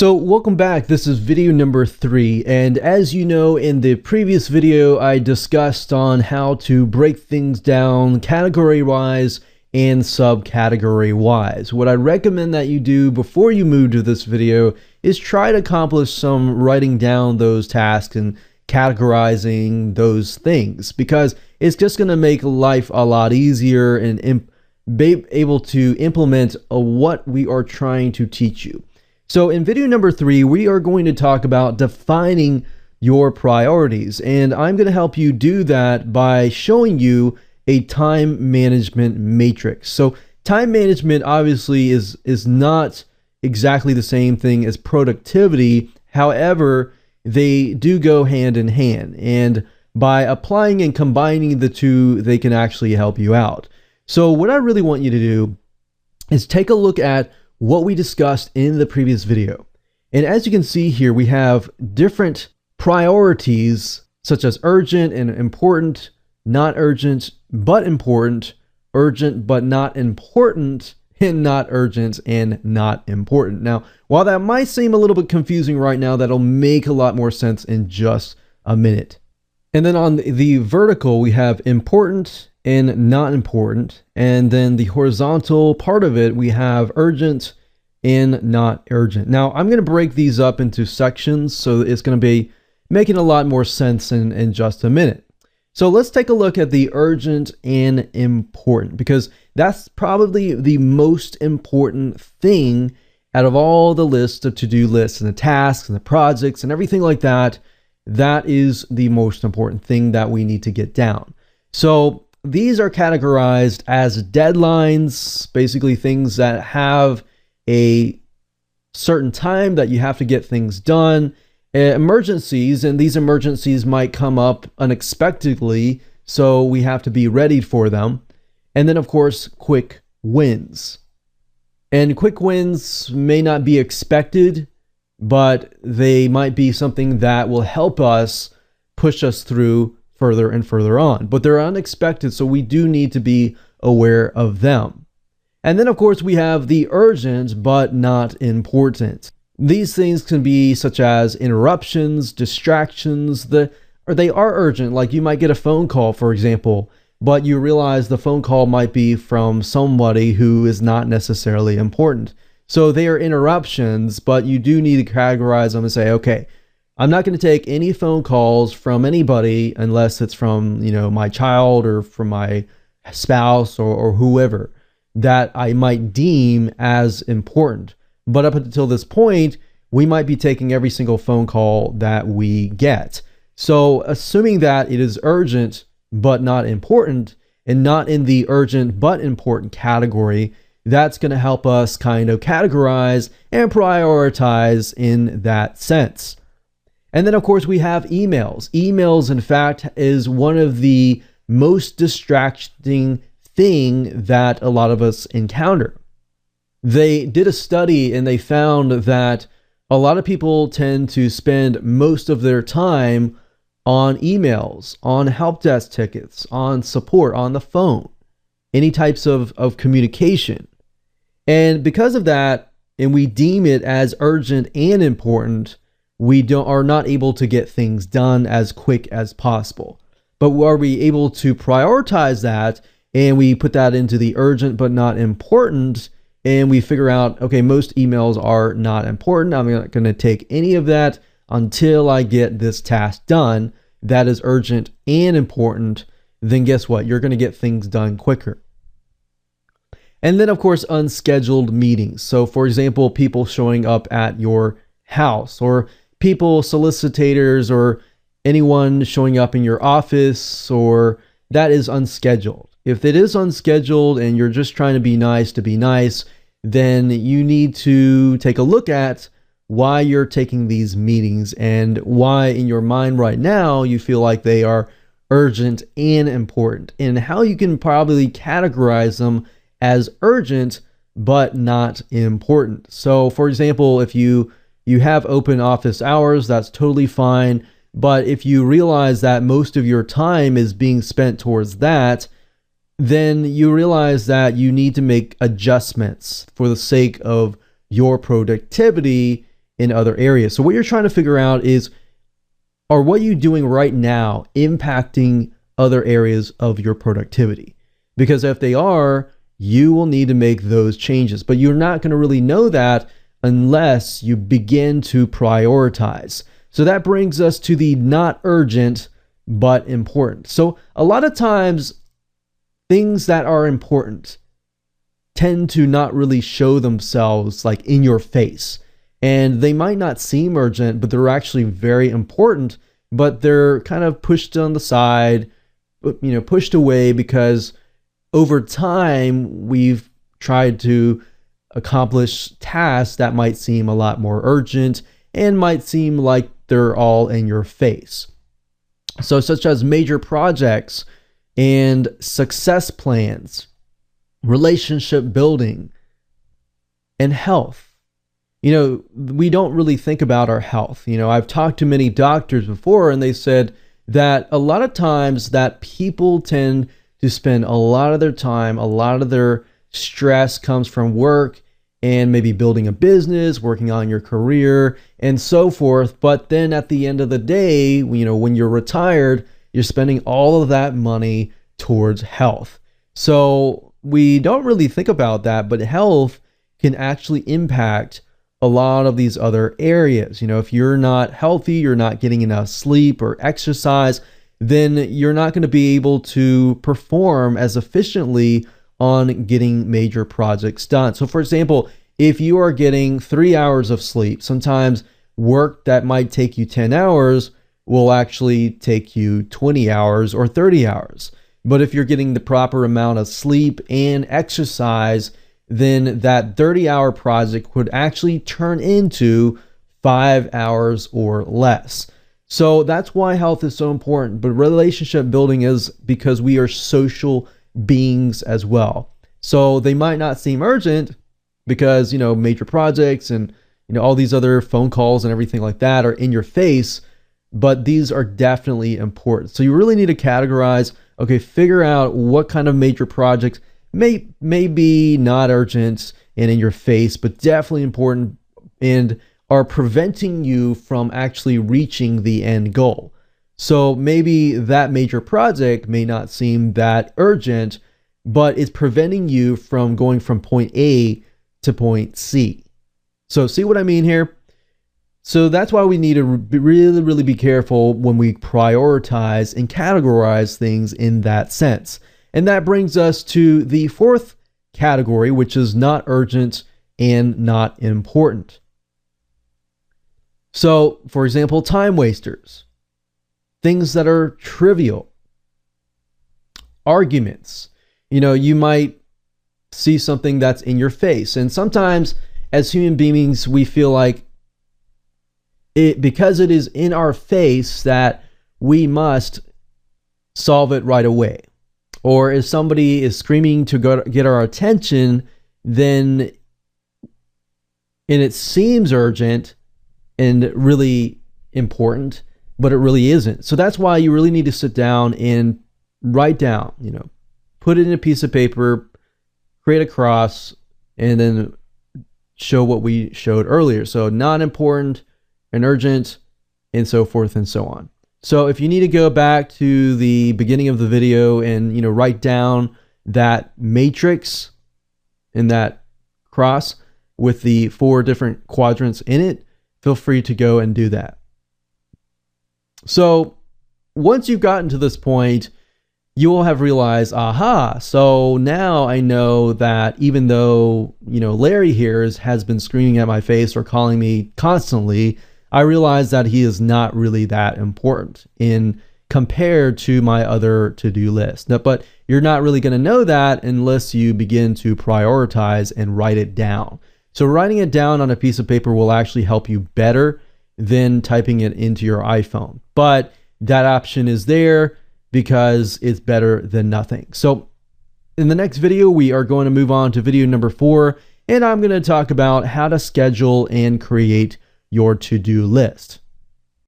So welcome back. This is video number 3, and as you know, in the previous video I discussed on how to break things down category wise and subcategory wise. What I recommend that you do before you move to this video is try to accomplish some writing down those tasks and categorizing those things, because it's just going to make life a lot easier and be able to implement what we are trying to teach you. So in video number 3, we are going to talk about defining your priorities, and I'm going to help you do that by showing you a time management matrix. So time management obviously is not exactly the same thing as productivity. However, they do go hand in hand, and by applying and combining the two, they can actually help you out. So what I really want you to do is take a look at what we discussed in the previous video. And as you can see here, we have different priorities such as urgent and important, not urgent but important, urgent but not important, and not urgent and not important. Now, while that might seem a little bit confusing right now, that'll make a lot more sense in just a minute. And then on the vertical, we have important and not important, and then the horizontal part of it, we have urgent and not urgent. Now I'm going to break these up into sections, so it's going to be making a lot more sense in just a minute. So let's take a look at the urgent and important, because that's probably the most important thing out of all the lists of to-do lists and the tasks and the projects and everything like that. That is the most important thing that we need to get down. So these are categorized as deadlines, basically things that have a certain time that you have to get things done. Emergencies, and these emergencies might come up unexpectedly, so we have to be ready for them. And then of course, quick wins. And quick wins may not be expected, but they might be something that will help us push us through further and further on. But they're unexpected, so we do need to be aware of them. And then of course we have the urgent but not important. These things can be such as interruptions, distractions, or they are urgent. Like you might get a phone call, for example, but you realize the phone call might be from somebody who is not necessarily important. So they are interruptions, but you do need to categorize them and say, okay, I'm not going to take any phone calls from anybody unless it's from, my child or from my spouse or whoever that I might deem as important. But up until this point, we might be taking every single phone call that we get. So assuming that it is urgent but not important, and not in the urgent but important category, that's going to help us kind of categorize and prioritize in that sense. And then of course we have emails. Emails, in fact, is one of the most distracting thing that a lot of us encounter. They did a study and they found that a lot of people tend to spend most of their time on emails, on help desk tickets, on support, on the phone, any types of communication. And because of that, and we deem it as urgent and important, we are not able to get things done as quick as possible. But are we able to prioritize that, and we put that into the urgent but not important, and we figure out, okay, most emails are not important. I'm not going to take any of that until I get this task done that is urgent and important. Then guess what? You're going to get things done quicker. And then of course, unscheduled meetings. So for example, people showing up at your house, or people, solicitors, or anyone showing up in your office, or that is unscheduled. If it is unscheduled and you're just trying to be nice, then you need to take a look at why you're taking these meetings and why in your mind right now you feel like they are urgent and important, and how you can probably categorize them as urgent but not important. So for example, if you have open office hours, that's totally fine. But if you realize that most of your time is being spent towards that, then you realize that you need to make adjustments for the sake of your productivity in other areas. So what you're trying to figure out is, are what you're doing right now impacting other areas of your productivity? Because if they are, you will need to make those changes. But you're not going to really know that unless you begin to prioritize. So that brings us to the not urgent, but important. So a lot of times, things that are important tend to not really show themselves like in your face. And they might not seem urgent, but they're actually very important, but they're kind of pushed on the side, pushed away because over time we've tried to accomplish tasks that might seem a lot more urgent and might seem like they're all in your face. So such as major projects and success plans, relationship building, and health. We don't really think about our health. I've talked to many doctors before, and they said that a lot of times that people tend to spend a lot of their time, a lot of their stress comes from work and maybe building a business, working on your career, and so forth. But then at the end of the day, when you're retired, you're spending all of that money towards health. So we don't really think about that, but health can actually impact a lot of these other areas. If you're not healthy, you're not getting enough sleep or exercise, then you're not going to be able to perform as efficiently on getting major projects done. So for example, if you are getting 3 hours of sleep, sometimes work that might take you 10 hours will actually take you 20 hours or 30 hours. But if you're getting the proper amount of sleep and exercise, then that 30-hour project would actually turn into 5 hours or less. So that's why health is so important. But relationship building is because we are social beings as well. So they might not seem urgent because, major projects and, all these other phone calls and everything like that are in your face, but these are definitely important. So you really need to categorize, figure out what kind of major projects may be not urgent and in your face, but definitely important and are preventing you from actually reaching the end goal. So maybe that major project may not seem that urgent, but it's preventing you from going from point A to point C. So see what I mean here? So that's why we need to really, really be careful when we prioritize and categorize things in that sense. And that brings us to the fourth category, which is not urgent and not important. So, for example, time wasters, things that are trivial, arguments. You might see something that's in your face. And sometimes as human beings, we feel like because it is in our face that we must solve it right away. Or if somebody is screaming to get our attention, and it seems urgent and really important, but it really isn't. So that's why you really need to sit down and write down, put it in a piece of paper, create a cross, and then show what we showed earlier. So not important and urgent, and so forth and so on. So if you need to go back to the beginning of the video and write down that matrix in that cross with the 4 different quadrants in it, feel free to go and do that. So once you've gotten to this point, you will have realized, aha, so now I know that even though, Larry here has been screaming at my face or calling me constantly, I realize that he is not really that important compared to my other to-do list. But you're not really going to know that unless you begin to prioritize and write it down. So writing it down on a piece of paper will actually help you better than typing it into your iPhone. But that option is there because it's better than nothing. So in the next video, we are going to move on to video number 4, and I'm going to talk about how to schedule and create your to-do list.